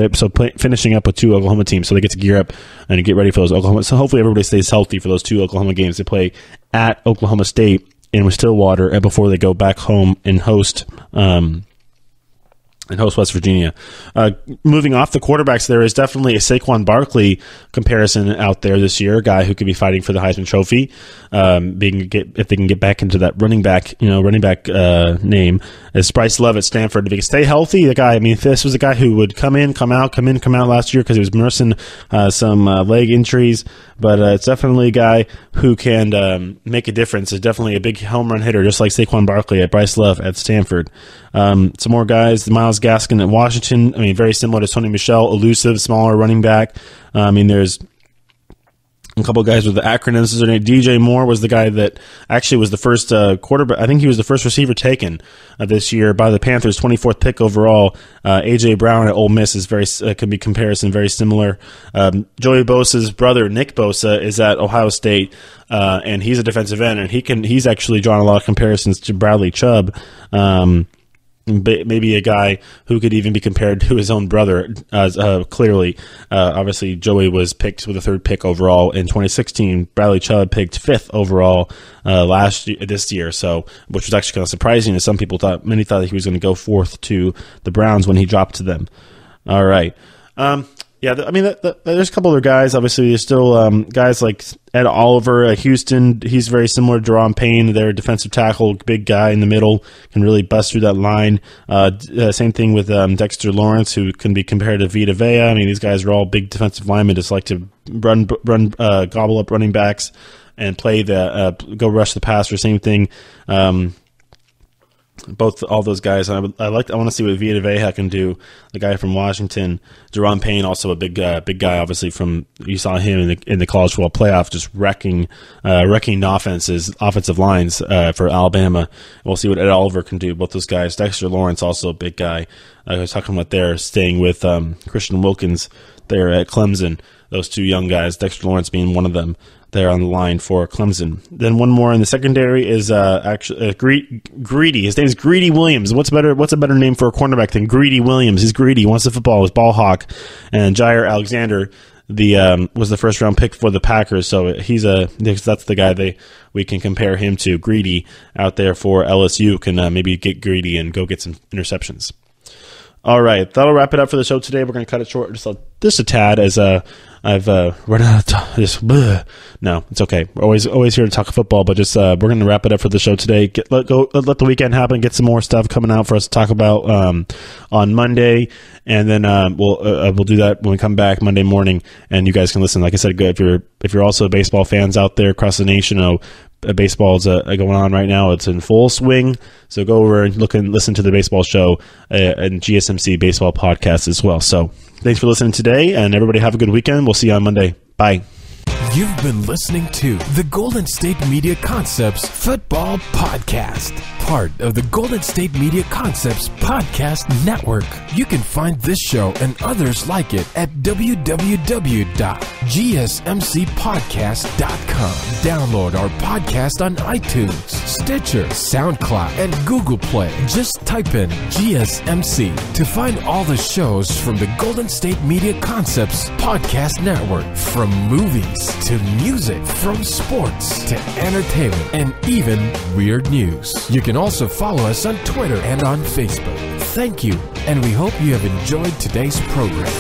finishing up with 2 Oklahoma teams, so they get to gear up and get ready for those Oklahoma. So hopefully everybody stays healthy for those 2 Oklahoma games. They play at Oklahoma State in Stillwater, and before they go back home and host West Virginia. Moving off the quarterbacks, there is definitely a Saquon Barkley comparison out there this year, a guy who could be fighting for the Heisman Trophy, if they can get back into that running back name. As Bryce Love at Stanford, if he can stay healthy, the guy, this was a guy who would come in, come out last year because he was nursing some leg injuries, but it's definitely a guy who can make a difference. It's definitely a big home run hitter, just like Saquon Barkley at Bryce Love at Stanford. Some more guys, Myles Gaskin at Washington. Very similar to Sony Michel, elusive, smaller running back. There's a couple of guys with the acronyms. DJ Moore was the guy that actually was the first quarterback. I think he was the first receiver taken this year by the Panthers, 24th pick overall. A.J. Brown at Ole Miss is can be comparison, very similar. Joey Bosa's brother, Nick Bosa, is at Ohio State, and he's a defensive end, and he's actually drawn a lot of comparisons to Bradley Chubb. Maybe a guy who could even be compared to his own brother. Clearly, obviously, Joey was picked with the 3rd pick overall in 2016. Bradley Chubb picked 5th overall this year, so which was actually kind of surprising. As many thought that he was going to go 4th to the Browns when he dropped to them. All right. Yeah, I mean, there's a couple other guys. Obviously, there's still guys like Ed Oliver at Houston. He's very similar to Jerome Payne. Their defensive tackle, big guy in the middle, can really bust through that line. Same thing with Dexter Lawrence, who can be compared to Vita Vea. I mean, these guys are all big defensive linemen, just like to gobble up running backs and play go rush the passer. Same thing. All those guys. I want to see what Vita Vea can do. The guy from Washington, Jerome Payne, also a big guy. Obviously, you saw him in the college football playoff, just wrecking offensive lines for Alabama. We'll see what Ed Oliver can do. Both those guys. Dexter Lawrence, also a big guy. I was talking about there, staying with Christian Wilkins there at Clemson. Those two young guys, Dexter Lawrence being one of them. There on the line for Clemson. Then one more in the secondary is Greedy. His name is Greedy Williams. What's a better name for a cornerback than Greedy Williams? He's greedy. He wants the football. He's ball hawk. And Jair Alexander was the first round pick for the Packers. So that's the guy we can compare him to. Greedy out there for LSU can maybe get greedy and go get some interceptions. All right, that'll wrap it up for the show today. We're going to cut it short just a tad as I've run out of time. No, it's okay. We're always here to talk football, but just we're going to wrap it up for the show today. Let the weekend happen. Get some more stuff coming out for us to talk about on Monday, and then we'll do that when we come back Monday morning, and you guys can listen. Like I said, if you're also baseball fans out there across the nation, baseball is going on right now. It's in full swing. So go over and listen to the baseball show and GSMC Baseball Podcast as well. So thanks for listening today, and everybody have a good weekend. We'll see you on Monday. Bye. You've been listening to the Golden State Media Concepts Football Podcast, part of the Golden State Media Concepts Podcast Network. You can find this show and others like it at www.gsmcpodcast.com. Download our podcast on iTunes, Stitcher, SoundCloud, and Google Play. Just type in GSMC to find all the shows from the Golden State Media Concepts Podcast Network, from movies to music, from sports to entertainment, and even weird news. You can also follow us on Twitter and on Facebook. Thank you, and we hope you have enjoyed today's program.